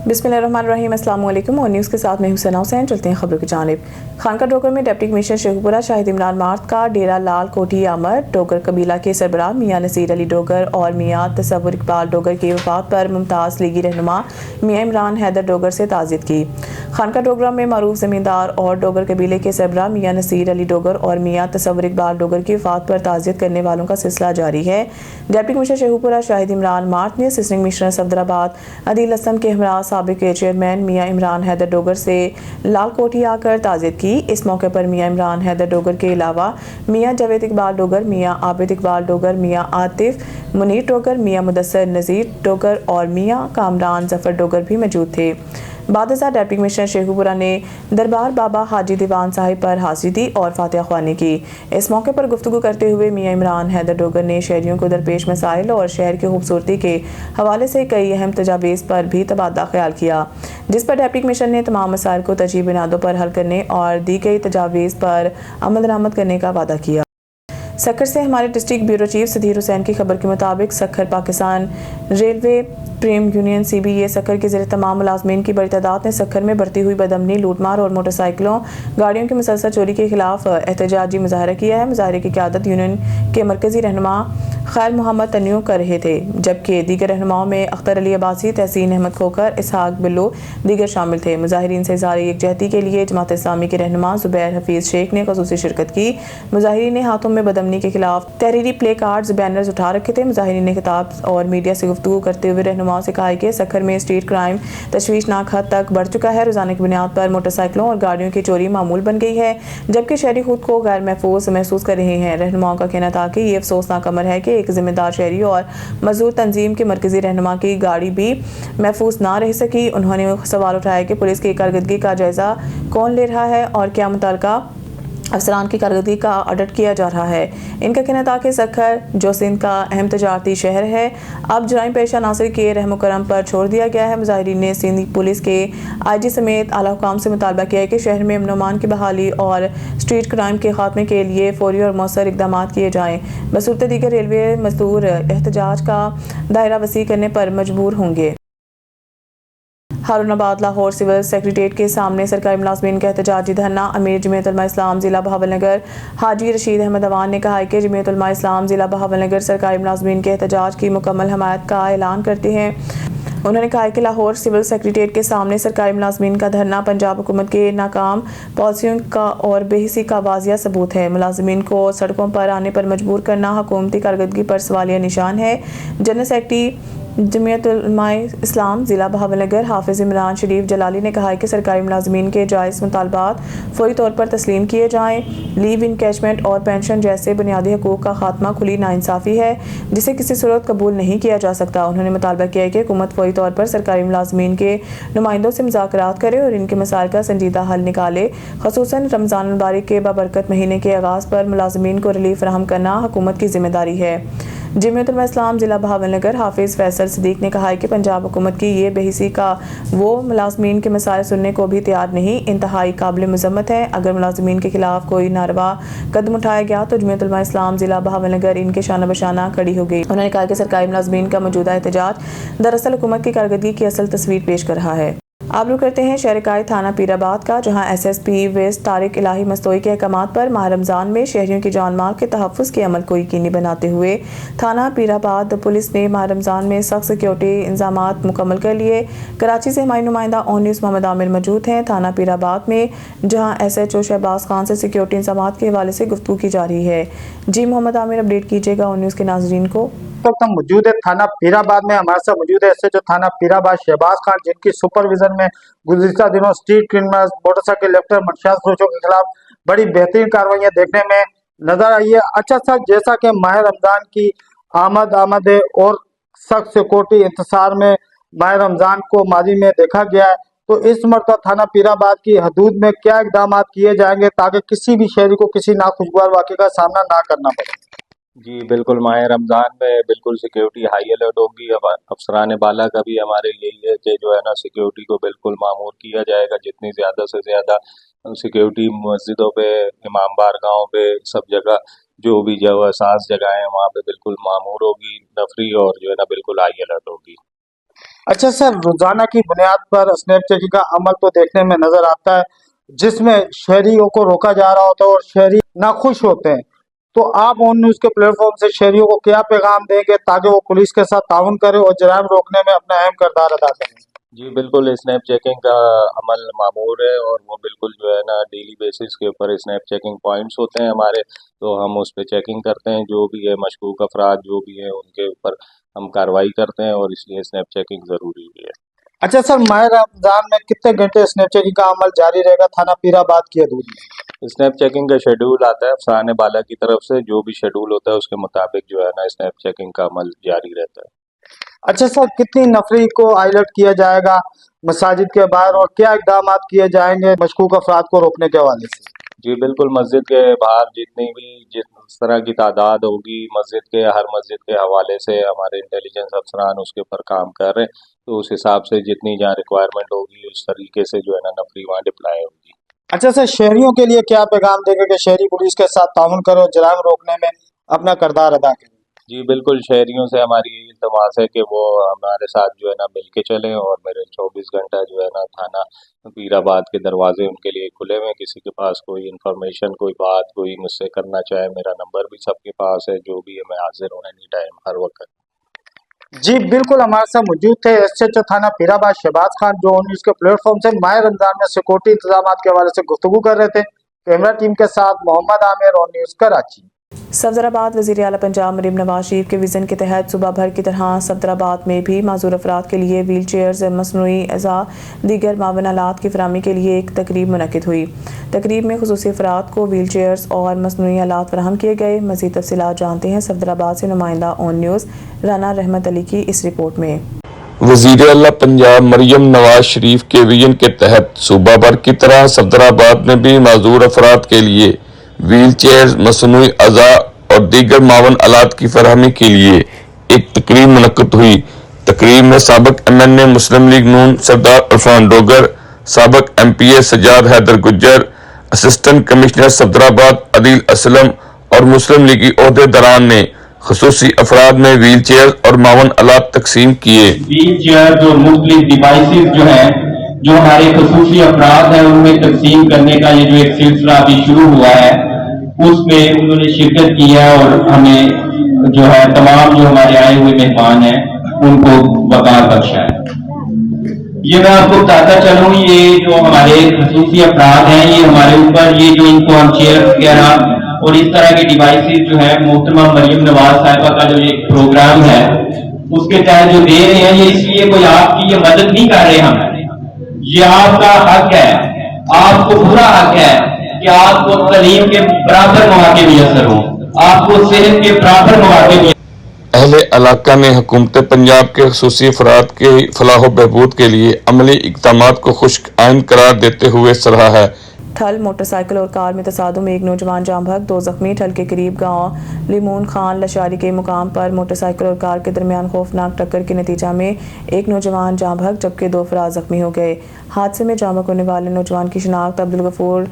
बिस्मिल्लाहिर्रहमानिर्रहीम। अस्सलाम वालेकुम और न्यूज़ के साथ मैं हुसैना हुसैन। चलते हैं खबरों की जानिब। खानका डोगर में deputy commissioner Sheikhupura Shahid Imran mart का डेरा लाल कोठी आमद डोगर कबीला के सरबराह मियाँ नसीर अली डोगर और मियाँ तसव्वुर इकबाल डोगर की वफात पर मुमताज़ लीगी रहनुमा मियाँ इमरान हैदर डोगर से ताज़ियत की। खानका डोगरा में मरूफ ज़मींदार और डोगर कबीले के सरबराह मियाँ नसीर अली डोगर और मियाँ तसव्वुर इकबाल डोगर की वफात पर ताज़ियत करने वालों का सिलसिला जारी है। Deputy commissioner Sheikhupura Shahid Imran mart ने असिस्टेंट कमिश्नर सफदराबाद अदील हसन के हमरा साबिक चेयरमैन मियाँ इमरान हैदर डोगर से लाल कोठी आकर ताज़ियत की। इस मौके पर मियाँ इमरान हैदर डोगर के अलावा मियाँ जावेद इकबाल डोगर, मियाँ आबिद इकबाल डोगर, मियाँ आतिफ मुनीर डोगर, मियाँ मुदस्सर नज़ीर डोगर और मियाँ कामरान जफर डोगर भी मौजूद थे। बादशाह डिप्टी कमिश्नर शेखुपुरा ने दरबार बाबा हाजी दीवान साहिब पर हाजिरी दी और फातिहा ख्वानी की। इस मौके पर गुफ्तगू करते हुए मियाँ इमरान हैदर डोगर ने शहरियों को दरपेश मसाइल और शहर की खूबसूरती के हवाले से कई अहम तजावीज़ पर भी तबादला ख्याल किया, जिस पर डिप्टी कमिश्नर ने तमाम मसाइल को तरजीही बुनियादों पर हल करने और दी गई तजावीज़ पर अमल दरामद करने का वादा किया। सक्खर से हमारे district bureau chief Sadyr Hussain की खबर के मुताबिक सक्खर पाकिस्तान रेलवे प्रेम यूनियन CBA सक्खर के ज़रिए तमाम मुलाजमीन की बड़ी तादाद ने सक्खर में बढ़ती हुई बदअमनी, लूटमार और मोटरसाइकिलों गाड़ियों की मुसलसल चोरी के खिलाफ एहतजाजी मुजाहरा किया है। मुजाहरे की क़यादत यूनियन के मरकजी रहनुमा खैर मोहम्मद तन्यू कर रहे थे, जबकि दीगर रहनुमाओं में अख्तर अली अब्बासी, तहसीन अहमद खोकर, इसहाक बिल्लो दीगर शामिल थे। मुजाहिरीन से इज़हार यकजहती के लिए जमात इस्लामी के रहनुमा ज़ुबैर हफीज़ शेख ने ख़ुसूसी शिरकत की। मुजाहिरीन ने हाथों में बदअमनी के खिलाफ तहरीरी प्ले कार्ड्स, बैनर्स उठा रखे थे। मुजाहिरीन ने खिताब और मीडिया से गुफ्तगू करते हुए रहनुमाओं से कहा कि सक्खर में स्ट्रीट क्राइम तशवीशनाक हद तक बढ़ चुका है। रोजाना की बुनियाद पर मोटरसाइकिलों और गाड़ियों की चोरी मामूल बन गई है, जबकि शहरी खुद को गैर महफूज महसूस कर रहे हैं। रहनुमाओं का कहना था कि ये अफसोसनाक अमर है कि एक जिम्मेदार शहरी और मजदूर तंजीम के मरकजी रहनुमा की गाड़ी भी महफूज ना रह सकी। उन्होंने सवाल उठाया कि पुलिस की कारकर्दगी का जायजा कौन ले रहा है और क्या मुतल्लिका अफसरान की कारकर्दगी का ऑडिट किया जा रहा है। इनका कहना था कि सक्खर जो सिंध का अहम तजारती शहर है, अब जराइम पेशा नासिर के रहम करम पर छोड़ दिया गया है। मुजाहिरीन ने सिंध पुलिस के IG समेत आला हुकाम से मुतालबा किया है कि शहर में अमन अमान की बहाली और स्ट्रीट क्राइम के खात्मे के लिए फौरी और मौसर इकदाम किए जाएँ। बसूरत दीगर रेलवे मजदूर एहतजाज का दायरा वसी करने पर मजबूर होंगे। हारूनाबाद लाहौर सिविल सेक्रेटेरिएट के सामने सरकारी मुलाजमीन का एहतजाजी धरना। अमीर जमीयत उलमा इस्लाम जिला बहावलनगर हाजी रशीद अहमद अवान ने कहा है कि जमीयत उलमा इस्लाम जिला बहावलनगर सरकारी मुलाजमीन के एहतजाज की मुकम्मल हमायत का ऐलान करते हैं। उन्होंने कहा कि लाहौर सिविल सेक्रेटेरिएट के सामने सरकारी मुलाजमीन का धरना पंजाब हुकूमत के नाकाम पॉलिसियों का और बेहिसी का वाजिया सबूत है। मुलाजमीन को सड़कों पर आने पर मजबूर करना हुकूमती कारकर्दगी पर सवालिया निशान है। जनरल सेक्रेटरी जमीयत उलमा इस्लाम ज़िला बहावलनगर हाफिज़ इमरान शरीफ जलाली ने कहा है कि सरकारी मुलाजमीन के जायज़ मुतालबात फौरी तौर पर तस्लीम किए जाएँ। लीव इनकैशमेंट और पेंशन जैसे बुनियादी हकूक़ का खात्मा खुली नाइंसाफ़ी है, जिसे किसी सूरत कबूल नहीं किया जा सकता। उन्होंने मुतालबा किया है कि हुकूमत फौरी तौर पर सरकारी मुलाजमीन के नुमाइंदों से मुज़ाकरात करे और इनके मसाइल का संजीदा हल निकाले। ख़ुसूसन रमज़ान मुबारक के बाबरकत महीने के आगाज़ पर मुलाजमीन को रिलीफ फराहम करना हुकूमत की जिम्मेदारी है। जमीयत उलमा इस्लाम ज़िला बहावलनगर हाफिज़ फैसल सदीक ने कहा है कि पंजाब हुकूमत की ये बेहिसी का वो मुलाजमीन के मसाइल सुनने को भी तैयार नहीं, इंतहाई काबिल मज़म्मत है। अगर मुलाजमीन के खिलाफ कोई नारवा कदम उठाया गया तो जमीयत उलमा इस्लाम ज़िला बहावलनगर इनके शाना बशाना खड़ी हो गई। उन्होंने कहा कि सरकारी मुलाजमीन का मौजूदा एहतजाज दरअसल हुकूमत की कारकर्दगी की असल तस्वीर पेश कर रहा है। आप लोग करते हैं शहरकाय थाना पीराबाद का, जहां SSP वेस्ट तारिक इलाही मस्तोई के अहकामात पर माह रमज़ान में शहरियों की जान माल के तहफ़्फ़ुज़ के अमल को यकीनी बनाते हुए थाना पीराबाद पुलिस ने माह रमज़ान में सख्त सिक्योरिटी इंतज़ामात मुकम्मल कर लिए। कराची से हमारे नुमाइंदा ऑन न्यूज़ मोहम्मद आमिर मौजूद हैं थाना पीराबाद में, जहाँ SHO शहबाज खान से सिक्योरिटी इंतज़ामात के हवाले से गुफ्तगू की जा रही है। जी मोहम्मद आमिर, अपडेट कीजिएगा ऑन न्यूज़ के नाज़रीन को। वक्त हम मौजूद है थाना पीराबाद में। हमारे साथ मौजूद है SHO थाना पीराबाद शहबाज खान, जिनकी सुपरविजन में गुज़िश्ता दिनों स्ट्रीट क्रिमिनल्स, मोटरसाइकिल लेफ्टर, मनशात फरोशों के खिलाफ बड़ी बेहतरीन कार्रवाइयां देखने में नजर आई है। अच्छा सर, जैसा कि माह रमजान की आमद है और सख्त सिक्योरिटी इंतसार में माह रमजान को माजी में देखा गया है, तो इस मरतबा थाना पीराबाद की हदूद में क्या इकदाम किए जाएंगे ताकि किसी भी शहरी को किसी नाखुशगवार वाक़े का सामना ना करना पड़े? जी बिल्कुल, माह रमज़ान में बिल्कुल सिक्योरिटी हाई अलर्ट होगी। अब अफसरान बाला का भी हमारे यही है कि जो है ना सिक्योरिटी को बिल्कुल मामूर किया जाएगा। जितनी ज़्यादा से ज़्यादा सिक्योरिटी मस्जिदों पे, इमाम बारगाहों पे, सब जगह जो भी जो हसास जगह है वहाँ पे बिल्कुल मामूर होगी नफरी, और जो है ना बिल्कुल हाई अलर्ट होगी। अच्छा सर, रोजाना की बुनियाद पर स्नैप चेकिंग का अमल तो देखने में नजर आता है, जिसमें शहरियों को रोका जा रहा होता है और शहरी नाखुश होते हैं। तो आप ऑन न्यूज के प्लेटफॉर्म से शहरियों को क्या पैगाम देंगे ताकि वो पुलिस के साथ ताउन करें और जराइम रोकने में अपना अहम किरदार अदा करें? जी बिल्कुल, स्नैप चेकिंग का अमल मामूर है और वो बिल्कुल जो है ना डेली बेसिस के ऊपर स्नैप चेकिंग पॉइंट्स होते हैं हमारे, तो हम उस पर चेकिंग करते हैं। जो भी है मशकूक अफराद जो भी है उनके ऊपर हम कार्रवाई करते हैं और इसलिए स्नैप चेकिंग ज़रूरी भी है। अच्छा सर, माह रमजान में कितने घंटे स्नैप चेकिंग का अमल जारी रहेगा थाना पीराबाद की हदूद में? स्नैप चेकिंग का शेड्यूल आता है अफसरान बाला की तरफ से, जो भी शेड्यूल होता है उसके मुताबिक जो है ना स्नैप चेकिंग का अमल जारी रहता है। अच्छा सर, कितनी नफरी को अलर्ट किया जाएगा मसाजिद के बाहर और क्या इकदाम किए जाएंगे मशकूक अफराद को रोकने के हवाले से? जी बिल्कुल, मस्जिद के बाहर जितनी भी जिस तरह की तादाद होगी मस्जिद के हर मस्जिद के हवाले से हमारे इंटेलिजेंस अफसरान उसके ऊपर काम कर रहे हैं, तो उस हिसाब से जितनी जहाँ रिक्वायरमेंट होगी उस तरीके से जो है ना नफरी वहाँ डिप्लाई होगी। अच्छा सर, शहरियों के लिए क्या पैगाम देंगे कि शहरी पुलिस के साथ ताउन करो और जराइम रोकने में अपना किरदार अदा करें? जी बिल्कुल, शहरियों से हमारी यही इल्तमास है कि वो हमारे साथ जो है ना मिल के चलें और मेरे 24 घंटा जो है ना थाना पीराबाद के दरवाजे उनके लिए खुले हुए हैं। किसी के पास कोई इन्फॉर्मेशन, कोई बात, कोई मुझसे करना चाहे, मेरा नंबर भी सबके पास है, जो भी है मैं हाजिर हूँ एनी टाइम, हर वक्त। जी बिल्कुल, हमारे साथ मौजूद थे एसएचओ थाना पीराबाद शहबाज खान, जो न्यूज के प्लेटफॉर्म से माह रमजान में सिक्योरिटी इंतजाम के हवाले से गुफ्तगू कर रहे थे। कैमरा टीम के साथ मोहम्मद आमिर और न्यूज कराची। सफदराबाद वज़ीर आला पंजाब मरीम नवाज शरीफ के विज़न के तहत सुबह भर की तरह सफदराबाद में भी माजूर अफराद के लिए व्हील चेयर्स, मसनूई अज़ा, दीगर मावन आलात की फराहमी के लिए एक तकरीब मुनक़िद हुई। तकरीब में खुसूसी अफराद को व्हील चेयर्स और मसनूई आलात फराहम किए गए। मज़ीद तफ़सीलात जानते हैं सफदराबाद से नुमाइंदा ऑन न्यूज़ राना रहमत अली की इस रिपोर्ट में। वज़ीर आला पंजाब मरियम नवाज शरीफ के विजन के तहत सूबा भर की तरह सफदराबाद में भी माजूर अफराद के लिए व्हील चेयर, मसनूई अज़ा और दीगर मावन आलात की फराहमी के लिए एक तकरीब मुनक़्क़िद हुई। तकरीब में साबिक़ MNA मुस्लिम लीग नून सरदार इरफान डोगर, साबिक़ MPA Sajjad Haider Gujjar, assistant commissioner Safdarabad Adeel Aslam और मुस्लिम लीगी ओहदेदारान ने खुसूसी अफराद में व्हील चेयर और मावन आलात तकसीम किए। व्हील चेयर और मुख्तलिफ डिवाइसेस जो है जो हमारे खसूसी अफराद हैं उनमें तकसीम करने का ये जो एक सिलसिला अभी शुरू हुआ है उसमें उन्होंने शिरकत की है और हमें जो है तमाम जो हमारे आए हुए मेहमान हैं उनको वकार बख्शा है। ये मैं आपको बताता चलूं, ये जो हमारे खसूसी अफराद हैं ये हमारे ऊपर ये जो इनको हम चेयर वगैरह और इस तरह के डिवाइसेस जो है मोहतरमा मरियम नवाज साहिबा का जो एक प्रोग्राम है उसके तहत जो दे रहे हैं, ये इसलिए कोई आपकी ये मदद नहीं कर रहे हम, ये आपका हक है, आपको पूरा हक है कि आपको तालीम के बराबर मौके मुयसर हो, आपको सेहत के बराबर मौके भी। अहले इलाका ने हुकूमत पंजाब के खुसूसी अफराद के फलाह बहबूद के लिए अमली इक़दामात को खुश्क आइन करार देते हुए सराहा है। ठल मोटरसाइकिल और कार में तसादुम में एक नौजवान जाम बहक, 2 जख्मी। ठल के करीब गांव लिमून खान लशारी के मुकाम पर मोटरसाइकिल और कार के दरमियान खौफनाक टक्कर के नतीजा में एक नौजवान जाम बहक जबकि 2 अफराद जख्मी हो गए। हादसे में जाम बहक होने वाले नौजवान की शिनाख्त अब्दुल गफूर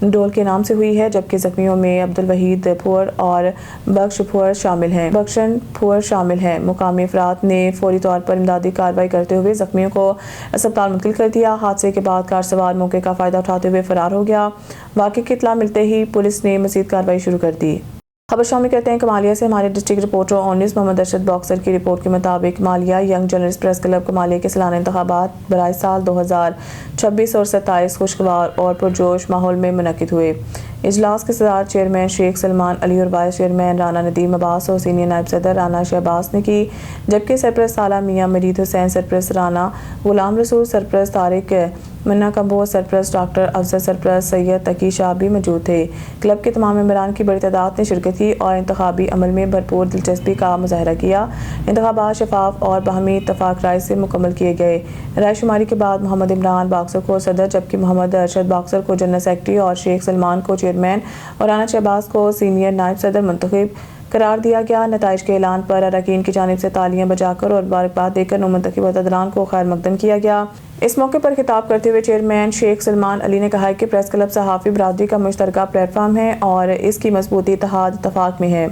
डोल के नाम से हुई है, जबकि जख्मियों में अब्दुल वहीद फुअर और बख्श फुअर शामिल हैं। बख्शन फुअर शामिल हैं। मुकामी अफराद ने फौरी तौर पर इमदादी कार्रवाई करते हुए जख्मियों को अस्पताल मुंतकिल कर दिया। हादसे के बाद कार सवार मौके का फ़ायदा उठाते हुए फरार हो गया। वाक़े की इत्तला मिलते ही पुलिस ने मज़ीद कार्रवाई शुरू कर दी। खबर शामिल करते हैं कमालिया से। हमारे district reporter on news Mohammad Arshad Boxer की रिपोर्ट के मुताबिक Kamalia young journalist press club Kamalia के सालाना इंतखाबात बराए साल 2026 और 27 खुशगवार और पुरजोश माहौल में मुनक़्क़िद हुए। इजलास के सदारत चेयरमैन शेख सलमान अली और वाइस चेयरमैन राना नदीम अब्बास और सीनियर नायब सदर राना शहबाज ने की, जबकि सरप्रस्त साला मियाँ मरीद हुसैन, सरप्रस्त राना गुलाम रसूल, सरप्रस्त तारिक मन्ना कम्बोज, सरप्रस्त डॉक्टर अफजल, सरप्रस्त सैयद तकी शाह भी मौजूद थे। क्लब के तमाम मेंबरान की बड़ी तादाद ने शिरकत की और इंतखाबी अमल में भरपूर दिलचस्पी का मुजाहरा किया। इंतखाबात शफाफ और बाहमी इत्तफाक राय से मुकम्मल किए गए। रायशुमारी के बाद मोहम्मद इमरान बॉक्सर को सदर, जबकि मोहम्मद अरशद बॉक्सर को जनरल सेक्रेटरी और शेख सलमान को चेयरमैन और राना शहबाज को सीनियर नायब सदर मुंतखब करार दिया गया। नताइज के ऐलान पर अरकान की जानिब से तालियां बजाकर और मुबारकबाद देकर नौमुंतखब अहदेदारान को खैर मकदम किया गया। इस मौके पर खिताब करते हुए चेयरमैन शेख सलमान अली ने कहा कि प्रेस क्लब सहाफ़ी बरादरी का मुश्तरका प्लेटफार्म है और इसकी मजबूती इत्तेहाद इत्तफाक में है।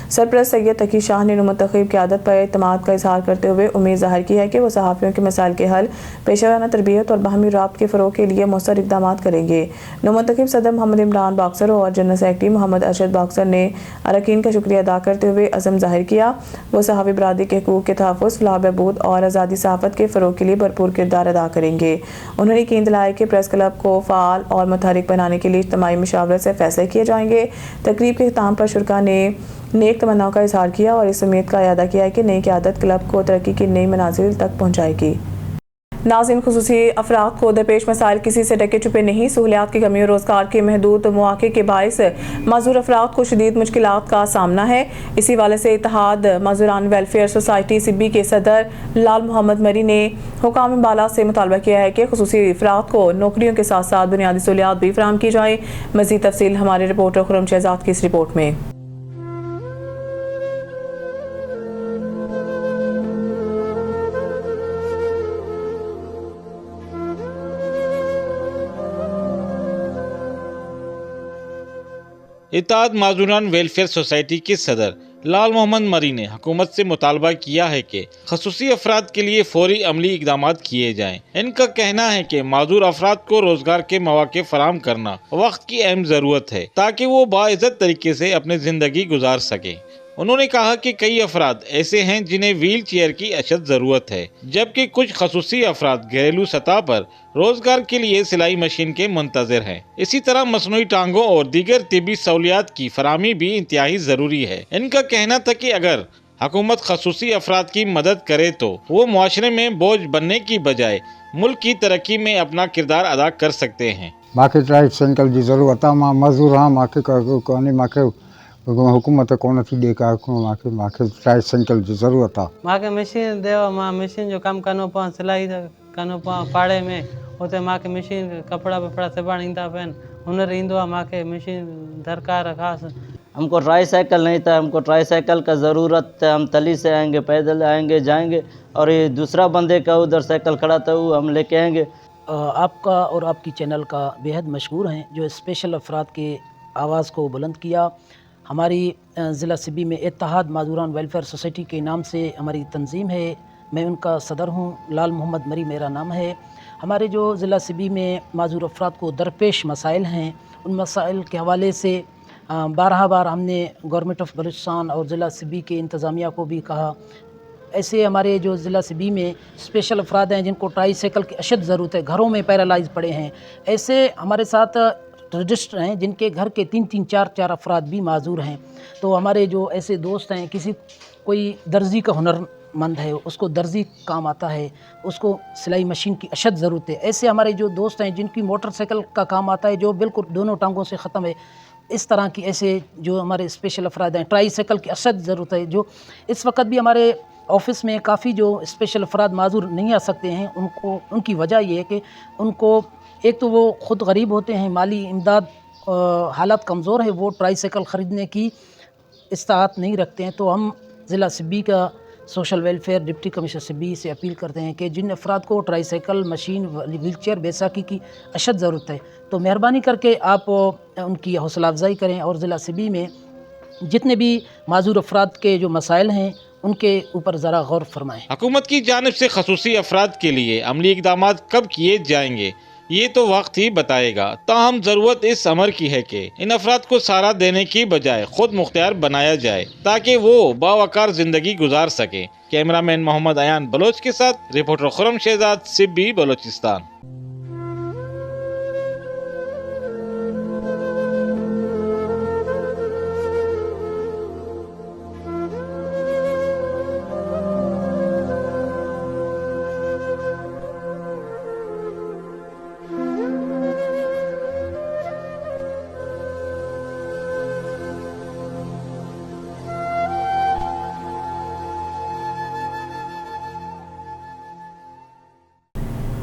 सरपरस्त सैयद तकी शाह ने मुंतखब क़यादत पर एतमाद का इजहार करते हुए उम्मीद ज़ाहिर की है कि वो सहाफ़ियों के मसाइल के हल, पेशेवराना तरबियत और बाहमी राब्त के फ़रोग़ के लिए मौसर इक़दामात करेंगे। नवमुंतखब सदर मोहम्मद इमरान बॉक्सर और general secretary Mohammad Arshad Boxer ने अरकान का शुक्रिया अदा करते हुए अज़म ज़ाहिर किया वो सहाफ़ी बरादरी के हकूक़ के तहफ़्फ़ुज़, फलाह बहबूद और आज़ादी सहाफ़त के फ़रोग़ के लिए भरपूर किरदार अदा करेंगे। उन्होंने यकीन दिलाया कि प्रेस क्लब को फ़ाल और मुतहरिक बनाने के लिए इज्तिमाई मशावरत से फ़ैसले किए जाएंगे। तकरीब के अख्ताम पर शुरका ने नेक तमन्नाओं का इजहार किया और इस उम्मीद का इरादा किया कि नई क़यादत क्लब को तरक्की की नई मनाज़िल तक पहुँचाएगी। नाज़रीन, खुसूसी अफराद को दरपेश मसाइल किसी से ढके छुपे नहीं। सहूलियात की कमी और रोज़गार के महदूद मौक़े के बायस माज़ूर अफराद को शदीद मुश्किलात का सामना है। इसी वाले से इत्तेहाद माज़ूरान वेलफेयर सोसाइटी सिब्बी के सदर लाल मोहम्मद मरी ने हुकाम बाला से मुतालबा किया है कि खुसूसी अफराद को नौकरियों के साथ साथ बुनियादी सहूलियात भी फराहम की जाएँ। मज़ीद तफसील हमारे रिपोर्टर खुर्रम शहजाद की इस रिपोर्ट में। इत्तेहाद माज़ूरान वेलफेयर सोसाइटी के सदर लाल मोहम्मद मरी ने हुकूमत से मुतालबा किया है कि खसूसी अफराद के लिए फौरी अमली इक़दामात किए जाएँ। इनका कहना है कि माज़ूर अफराद को रोज़गार के मौक़े फराहम करना वक्त की अहम ज़रूरत है ताकि वो बाइज़्ज़त तरीके से अपनी ज़िंदगी गुजार सकें। उन्होंने कहा कि कई अफराद ऐसे हैं जिन्हें व्हील चेयर की अशद ज़रूरत है, जबकि कुछ खसूसी अफराद घरेलू सतह पर रोज़गार के लिए सिलाई मशीन के मुंतज़िर हैं। इसी तरह मसनूई टांगों और दीगर तिबी सहूलियात की फराहमी भी इंतहाई ज़रूरी है। इनका कहना था कि अगर हुकूमत खसूसी अफराद की मदद करे तो वो मुआशरे में बोझ बनने की बजाय मुल्क की तरक्की में अपना किरदार अदा कर सकते हैं। माखे ट्राइब सेंटर जी ज़रूरत आहे। मां मज़दूर हाँ, माखे कोन्हे, माखे हुकूमत कोन थी ॾे का, माखे ट्राइब सेंटर जी ज़रूरत आहे। माखे मशीन देव, मां मशीन जो कमु कनो पिया, सिलाई कनो पिया पाड़े में, उते माखे मशीन कपिड़ा वपिड़ा सिबण ईंदा पिया, हुनर ईंदो आहे, माखे मशीन दरकार है ख़ास। हमको ट्राईसाइकिल नहीं था, हमको ट्राईसाइकिल का ज़रूरत है। हम तली से आएंगे, पैदल आएंगे जाएंगे, और ये दूसरा बंदे का उधर साइकिल खड़ा था वो हम लेके आएंगे। आपका और आपकी चैनल का बेहद मशहूर हैं जो स्पेशल अफराद के आवाज़ को बुलंद किया। हमारी ज़िला सिब्बी में इत्तेहाद माज़ूरान वेलफेयर सोसाइटी के नाम से हमारी तंजीम है, मैं उनका सदर हूँ। लाल मोहम्मद मरी मेरा नाम है। हमारे जो ज़िला सिब्बी में माज़ूर अफराद को दरपेश मसाइल हैं, उन मसाइल के हवाले से बारहा बार हमने गवर्नमेंट ऑफ बलूचिस्तान और ज़िला सिब्बी के इंतज़ामिया को भी कहा। ऐसे हमारे जो ज़िला सिब्बी में स्पेशल अफराद हैं जिनको ट्राईसाइकिल की अशद ज़रूरत है, घरों में पैरालाइज पड़े हैं, ऐसे हमारे साथ रजिस्टर हैं जिनके घर के 3-3, 4-4 अफराद भी माज़ूर हैं। तो हमारे जो ऐसे दोस्त हैं, किसी कोई दर्जी का हुनरमंद है, उसको दर्जी काम आता है, उसको सिलाई मशीन की अशद ज़रूरत है। ऐसे हमारे जो दोस्त हैं जिनकी मोटरसाइकिल का काम आता है जो बिल्कुल दोनों टांगों से ख़त्म है, इस तरह की ऐसे जो हमारे स्पेशल अफराद हैं, ट्राईसाइकिल की अशद ज़रूरत है। जो इस वक्त भी हमारे ऑफ़िस में काफ़ी जो स्पेशल अफराद माज़ूर नहीं आ सकते हैं, उनको उनकी वजह ये है कि उनको एक तो वो ख़ुद गरीब होते हैं, माली इमदाद हालत कमज़ोर है, वो ट्राईसाइकिल ख़रीदने की इस्तात नहीं रखते हैं। तो हम ज़िला सिब्बी का social welfare deputy commissioner Sibi से अपील करते हैं कि जिन अफराद को tricycle machine, wheel chair, Baisakhi की अशद ज़रूरत है, तो मेहरबानी करके आप उनकी हौसला अफजाई करें और ज़िला सिब्बी में जितने भी माज़ूर अफराद के जो मसाइल हैं उनके ऊपर ज़रा गौर फरमाएँ। हुकूमत की जानिब से खसूसी अफराद के लिए अमली इक़दामात कब किए जाएंगे ये तो वक्त ही बताएगा। ताहम ज़रूरत इस अमर की है कि इन अफराद को सहारा देने की बजाय खुद मुख्तियार बनाया जाए ताकि वो बावकार ज़िंदगी गुजार सकें। कैमरामैन मोहम्मद अयान बलोच के साथ रिपोर्टर खुर्रम शहजाद, सिब्बी, बलोचिस्तान।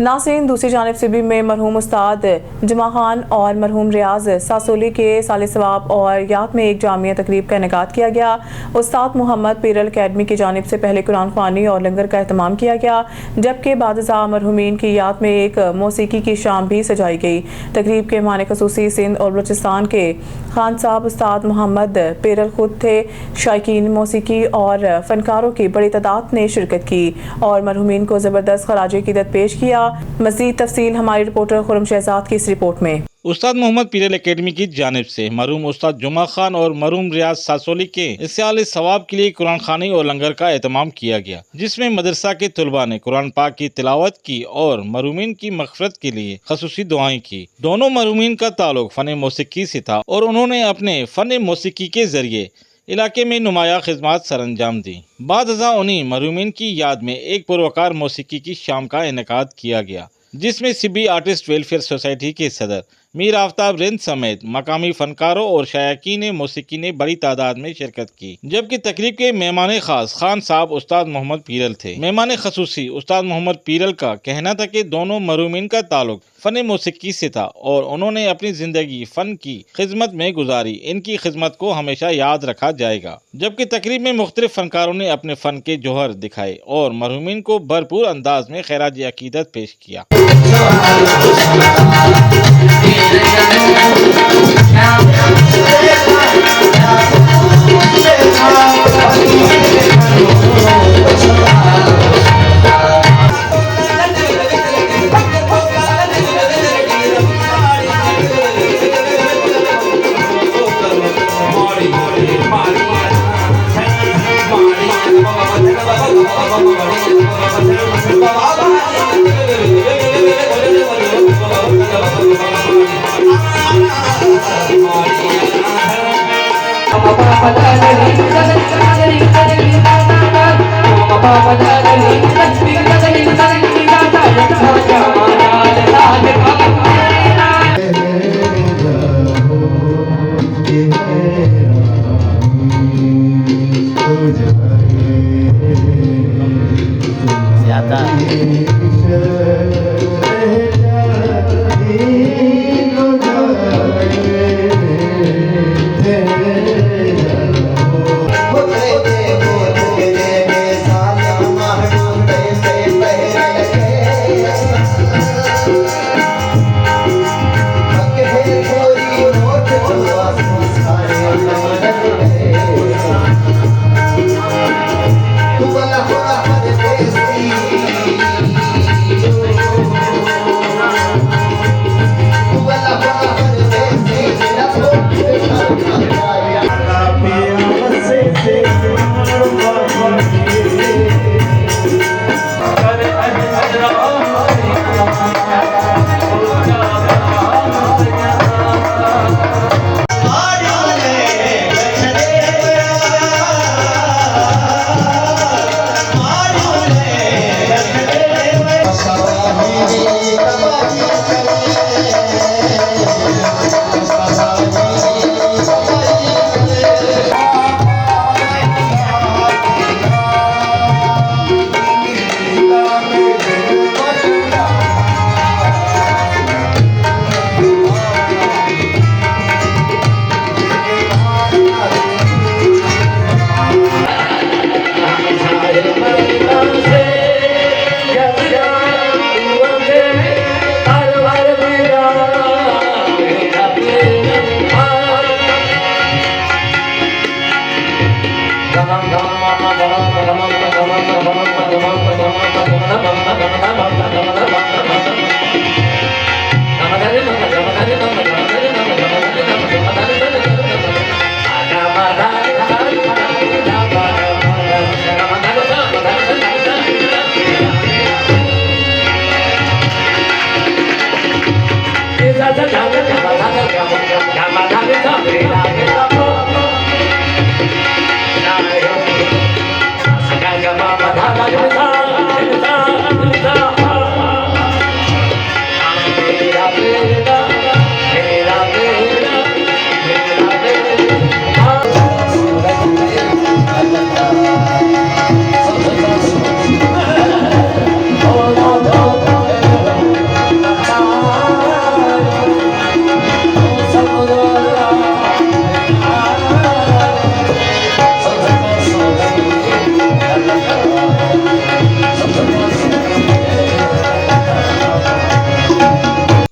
नासिन दूसरी जानिब सिबी में मरहूम उस्ताद जमा खान और मरहूम रियाज सासोली के साले सवाब और याद में एक जामिया तकरीब का इनेकाद किया गया। उस्ताद मोहम्मद पीरल अकेडमी की जानिब से पहले कुरान ख्वानी और लंगर का एहतमाम किया गया, जबकि बादशाह मरहूमीन की याद में एक मौसीकी की शाम भी सजाई गई। तकरीब के मेहमान खसूसी सिंध और बलूचिस्तान के खान साहब उस्ताद मोहम्मद पीरल खुद थे। शायकीन मौसीकी और फनकारों की बड़ी तादाद ने शिरकत की और मरहूमीन को ज़बरदस्त खराज अकीदत पेश किया। मज़ीद तफसील हमारी रिपोर्टर खुरम शहजाद की इस रिपोर्ट में। उस्ताद मोहम्मद पीरल अकेडमी की जानिब से मरहूम उस्ताद जुमा खान और मरहूम रियाज सासोली के इस्याल सवाब के लिए कुरान खानी और लंगर का एहतमाम किया गया, जिसमें मदरसा के तलबा ने कुरान पाक की तिलावत की और मरहूमीन की मग़फ़िरत के लिए ख़ुसूसी दुआएं की। दोनों मरहूमीन का ताल्लुक फ़न मौसीकी से था और उन्होंने अपने फ़न मौसीकी के ज़रिए इलाके में नुमाया खिदमत सरअंजाम दी। बाद अज़ा उन्हीं मरहूमीन की याद में एक पुरवकार मौसीकी की शाम का इनेकाद किया गया, जिसमें सिबी आर्टिस्ट वेलफेयर सोसाइटी के सदर मीर आफ्ताब रिंद समेत मकामी फनकारों और शायकीन मौसीकी ने बड़ी तादाद में शिरकत की, जबकि तकरीब के मेहमान खास खान साहब उस्ताद मोहम्मद पीरल थे। मेहमान खसूसी उस्ताद मोहम्मद पीरल का कहना था कि दोनों मरहूमीन का ताल्लुक फ़न मौसीकी से था और उन्होंने अपनी ज़िंदगी फ़न की खिदमत में गुजारी। इनकी खिदमत को हमेशा याद रखा जाएगा। जबकि तकरीब में मुख्तलिफ फनकारों ने अपने फ़न के जौहर दिखाए और मरहूमीन को भरपूर अंदाज में खैराज अकीदत पेश किया।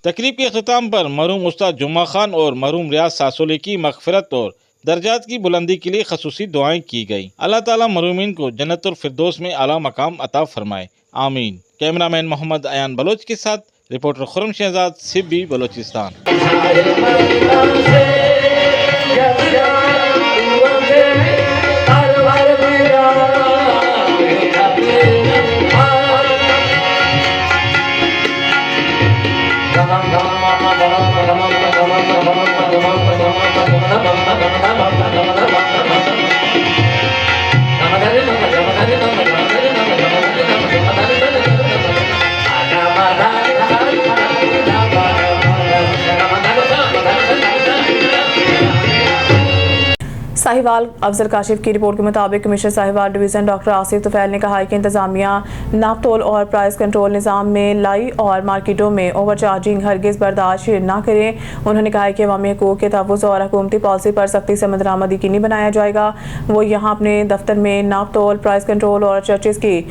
तकरीब के अख्ताम पर मरहूम उस्ताद जुम्मा खान और मरहूम रियाज सासोली की मगफिरत और दर्जात की बुलंदी के लिए खसूसी दुआएं की गई। अल्लाह ताला मरहूमीन को जन्नतुल फिरदौस में आला मकाम अता फरमाए, आमीन। कैमरामैन मोहम्मद अयान बलोच के साथ रिपोर्टर खुरम शहजाद, सिब्बी, बलोचिस्तान। साहिवाल अफजल काशिफ की रिपोर्ट के मुताबिक commissioner Sahiwal division doctor Asif Tufail ने कहा है कि इंतजामिया नापतोल और प्राइस कंट्रोल निज़ाम में लाई और मार्केटों में ओवर चार्जिंग हरगिज़ बर्दाश्त न करें। उन्होंने कहा है कि अवामी हकूक़ के तहफ़्फ़ुज़ और हुकूमती पॉलिसी पर सख्ती से अमल यकीनी बनाया जाएगा। वो यहाँ अपने दफ्तर में नापतोल, प्राइस कंट्रोल और चर्चेज़ की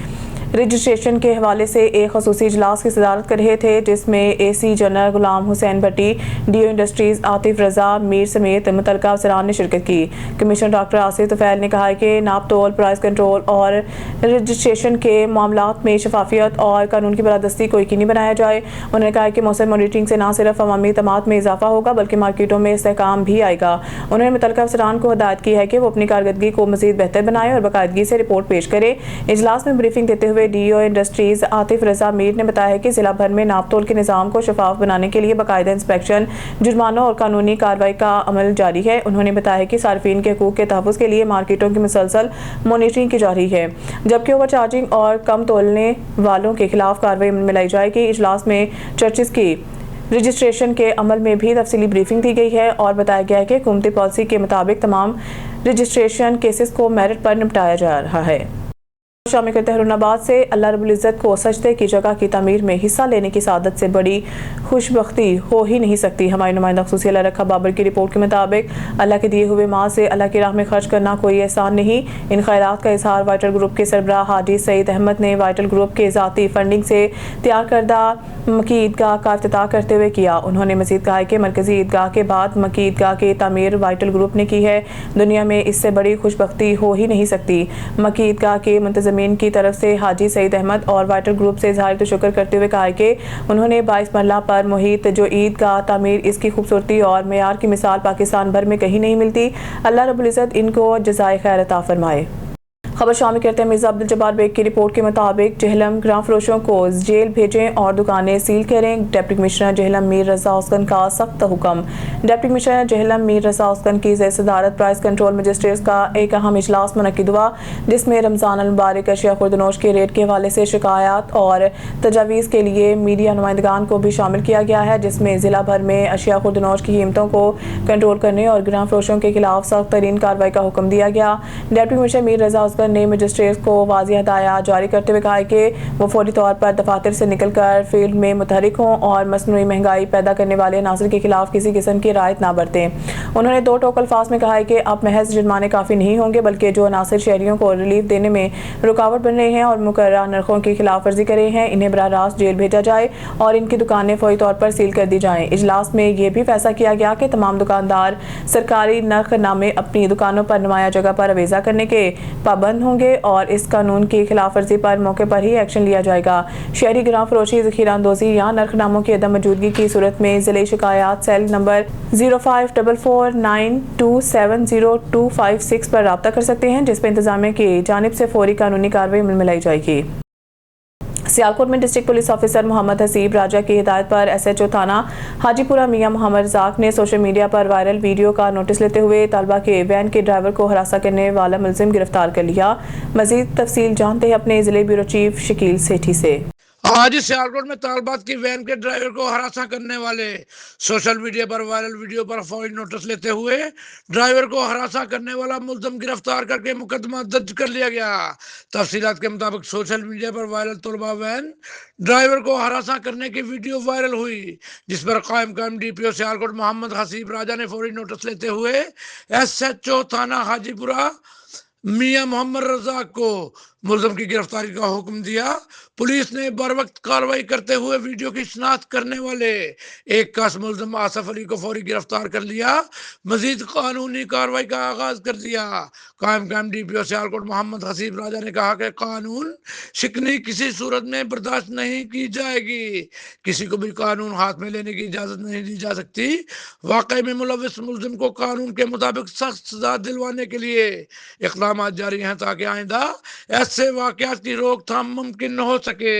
रजिस्ट्रेशन के हवाले से एक खसूसी इजलास की सदारत कर रहे थे, जिसमें AC general Ghulam Hussain Bhatti, DO industries Atif Raza Mir समेत मुतल्लिका अफसरान ने शिरकत की। कमिश्नर डॉक्टर आसिफ तुफैल ने कहा है कि नापतोल, प्राइस कंट्रोल और रजिस्ट्रेशन के मामलात में शफाफियत और कानून की बलादस्ती को यकीनी बनाया जाए। उन्होंने कहा कि मौसम मॉनिटरिंग से न सिर्फ अवामी तमात में इजाफा होगा बल्कि मार्केटों में इस्तेहकाम भी आएगा। उन्होंने मुतल्लिका अफसरान को हिदायत की है कि वो अपनी कारकर्दगी को मज़ीद बेहतर बनाए और बाकायदगी से रिपोर्ट पेश करे। इजलास में ब्रीफिंग देते हुए DO इंडस्ट्रीज आतिफ रजा मीर ने बताया कि जिला भर में नापतोल के निज़ाम को शफाफ बनाने के लिए बाकायदा इंस्पेक्शन, जुर्मानों और कानूनी कार्रवाई का अमल जारी है। उन्होंने बताया कि सार्फिन के हकूक़ के तहफ़्फ़ुज़ के लिए मार्केटों की मुसलसल मॉनिटरिंग की जा रही है, जबकि ओवर चार्जिंग और कम तोलने वालों के खिलाफ कार्रवाई में लाई जाएगी। इजलास में चर्चेज़ की रजिस्ट्रेशन के अमल में भी तफसीली ब्रीफिंग दी गई है और बताया गया है कि हुकूमती पॉलिसी के मुताबिक तमाम रजिस्ट्रेशन केसेस को मेरिट पर निपटाया जा रहा है। शामिल करते हैं हुरनाबाद से अल्लाह रब्बुल इज़्ज़त को सजदे की जगह की तमीर में हिस्सा लेने की सादत से बड़ी खुशबख्ती हो ही नहीं सकती। हमारे नुमाइंदा ख़ुसूसी अल्लाह रखा बाबर की रिपोर्ट के मुताबिक अल्लाह के दिए हुए माल से अल्लाह की राह में खर्च करना कोई एहसान नहीं। इन खैरात का इजहार वाइटल ग्रुप के सरबराह हाजी सईद अहमद ने वाइटल ग्रुप के ज़ाती फंडिंग से तैयार करदा मक्की ईदगाह का इफ्तिताह करते हुए किया। उन्होंने मज़ीद कहा कि मरकज़ी ईदगाह के बाद मक्की ईदगाह की तामीर वाइटल ग्रुप ने की है। दुनिया में इससे बड़ी खुशबख्ती हो ही नहीं सकती। मक्की ईदगाह के मुंतज़मीन की तरफ से हाजी सईद अहमद और वाइटल ग्रुप से इज़हार शुक्र करते हुए कहा कि उन्होंने 22 मरला पर मुहित जो ईदगाह तामीर, इसकी खूबसूरती और मेयार की मिसाल पाकिस्तान भर में कहीं नहीं मिलती। अल्लाह रब्बुल इज़्ज़त इनको जज़ाए खैर अता फरमाए। खबर शामिल करते हैं मिर्ज़ा अब्दुल जब्बार बेग की रिपोर्ट के मुताबिक जहलम ग्राम फरोशों को जेल भेजें और दुकानें सील करें। डिप्टी कमिश्नर जहलम मीर रज़ा उसकन का सख्त हुक्म। डिप्टी कमिश्नर जहलम मीर रज़ा उसकन की सदारत प्राइस कंट्रोल मजिस्ट्रेट्स का एक अहम इजलास मुनक्किद हुआ, जिसमें रमज़ान अल मुबारक अशिया खुर्दनोश के रेट के हवाले से शिकायत और तजावीज़ के लिए मीडिया नुमाइंदगान को भी शामिल किया गया है, जिसमें ज़िला भर में अशिया खुर्दनोश की कीमतों को कंट्रोल करने और ग्राम फरोशों के खिलाफ सख्त तरीन कार्रवाई का हुक्म दिया गया। डिप्टी कमिश्नर मीर रज़ा उसकन ने मजिस्ट्रेट को वाज़ेह हदायत जारी करते हुए कहा कि वो फौरी तौर पर दफातर से निकलकर फील्ड में मुतहरिक हों और मसनूई महंगाई पैदा करने वाले नासिर के खिलाफ किसी किस्म की रायत ना बरतें। उन्होंने 2 टोक अल्फाज में कहा है कि अब महज जुर्माने काफ़ी नहीं होंगे, बल्कि जो नासिर शहरियों को रिलीफ देने में रुकावट बन रहे हैं और मुकर्ररा नरखों की खिलाफ वर्जी कर रहे हैं, इन्हें बराह रास्त जेल भेजा जाए और इनकी दुकानें फौरी तौर पर सील कर दी जाएँ। इजलास में यह भी फैसला किया गया कि तमाम दुकानदार सरकारी नर्ख नामे अपनी दुकानों पर नुमाया जगह पर अवेजा करने के पाबंद होंगे और इस कानून की खिलाफ वर्जी पर मौके पर ही एक्शन लिया जाएगा। शहरी ग्राम फरोशी, ज़ख़ीरा अंदोज़ी या नरखनामों की अदम मौजूदगी की सूरत में ज़िले शिकायत सेल नंबर 0544927025 पर रब्ता कर सकते हैं, जिस पर इंतजामिया की जानिब से फौरी कानूनी कार्रवाई में लाई जाएगी। सियालकोट में district police officer Muhammad Haseeb Raja की हिदायत पर SHO थाना हाजीपुरा मियां मोहम्मद रज़ाक ने सोशल मीडिया पर वायरल वीडियो का नोटिस लेते हुए तलबा के वैन के ड्राइवर को हरासा करने वाला मुलजिम गिरफ्तार कर लिया। मजीद तफसील जानते हैं अपने जिले ब्यूरो चीफ शकील सेठी से। आज सियालकोट में तालबात की वैन के ड्राइवर को हरासा करने वाले सोशल मीडिया पर वायरल वीडियो पर फौरी नोटिस लेते हुए ड्राइवर को हरासा करने वाला मुलजिम गिरफ्तार करके मुकदमा दर्ज कर लिया गया। तफसीलात के मुताबिक सोशल मीडिया पर वायरल तलबा वैन ड्राइवर को हरासा करने की वीडियो वायरल हुई, जिस पर कायम DPO सियालकोट मोहम्मद हसीब राजा ने फौरी नोटिस लेते हुए SHO थाना हाजीपुरा मियां मोहम्मद रज़ाक को मुलजम की गिरफ्तारी का हुक्म दिया। पुलिस ने बर वक्त कार्रवाई करते हुए वीडियो की शिनाख्त करने वाले एक खास मुलजम आसफ अली को फौरी गिरफ्तार कर लिया। मजीद कानूनी कार्रवाई का आगाज कर दिया। कायम DPO सियालकोट मोहम्मद हसीब राजा ने कहा कि कानून शिकनी किसी सूरत में बर्दाश्त नहीं की जाएगी। किसी को भी कानून हाथ में लेने की इजाजत नहीं दी जा सकती। वाकई में मुलविस मुलजिम को कानून के मुताबिक सख्त सजा दिलवाने के लिए इक़दाम जारी हैं ताकि आइंदा ऐसे वाक़यात की रोकथाम मुमकिन न हो सके।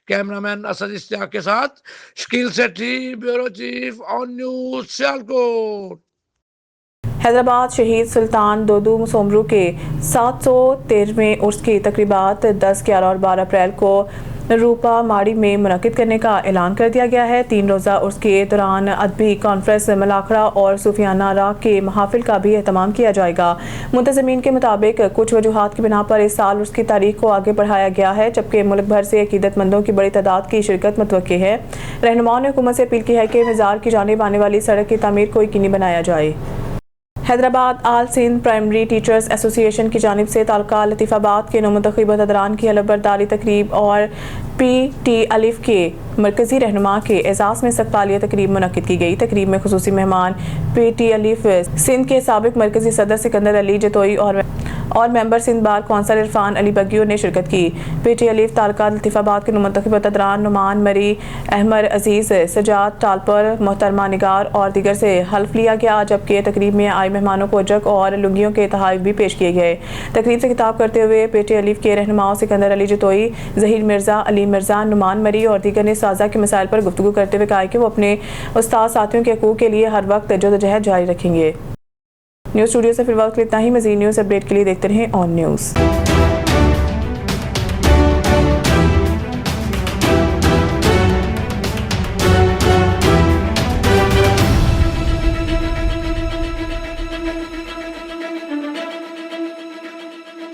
कैमरामैन असद इश्तियाक के साथ Shakeel Sethi, bureau chief on news Sialkot. Hyderabad Shaheed Sultan Dodu Somru के 713वें उर्स की तकरीबात 10, 11 और 12 अप्रैल को रूपा माड़ी में मुनक़िद करने का ऐलान कर दिया गया है। 3 रोज़ा उर्स के दौरान अदबी कॉन्फ्रेंस, मलाखड़ा और सूफियाना राग के महाफिल का भी एहतमाम किया जाएगा। मुंतज़मीन के मुताबिक कुछ वजूहात की बिना पर इस साल उर्स की तारीख को आगे बढ़ाया गया है, जबकि मुल्क भर से अकीदतमंदों की बड़ी तादाद की शिरकत मुतवक्की है। रहनुमाओं ने हुकूमत से अपील की है कि मज़ार की जानिब आने वाली सड़क की तामीर को यकीनी बनाया जाए। हैदराबाद आल सिंध प्राइमरी टीचर्स एसोसिएशन की जानिब से तालुका लतीफ़ाबाद के नौमुंतखब अहदेदारान की अलबरदारी तकरीब और PT अलिफ के मरकज़ी रहनुमा के एजाज़ में इस्तक़बालिया तकरीब मुनक़िद की गई। तकरीब में खुसूसी मेहमान PT अलिफ सिंध के साबिक़ मरकज़ी सदर सिकंदर अली जतोई और member Sindh bar council Irfan Ali Bagiyo ने शिरकत की। PT अलिफ तालुका लतीफ़ाबाद के नौमुंतखब अहदेदारान नुमान मरी, अहमद अजीज़, सजाद टालपर, मोहतरमा निगार और दीगर से हल्फ लिया गया, जबकि तकरीब में आए मेहमानों को अजक और लुंगियों के तोहफ़े भी पेश किए गए। तकरीब से खिताब करते हुए PT अलिफ के रहनुमाओं सिकंदर अली जतोई, ज़हीर मिर्ज़ा, अली मिर्ज़ा, नुमान मरी और दीगर ने साजा के मसाइल पर गुफ्तगू करते हुए कहा कि वो अपने उस्ताद साथियों के हकूक़ के लिए हर वक्त जदोजहद जारी रखेंगे। न्यूज़ स्टूडियो से फिर वक्त इतना ही। मज़ीद न्यूज़ अपडेट के लिए देखते रहें ऑन न्यूज़।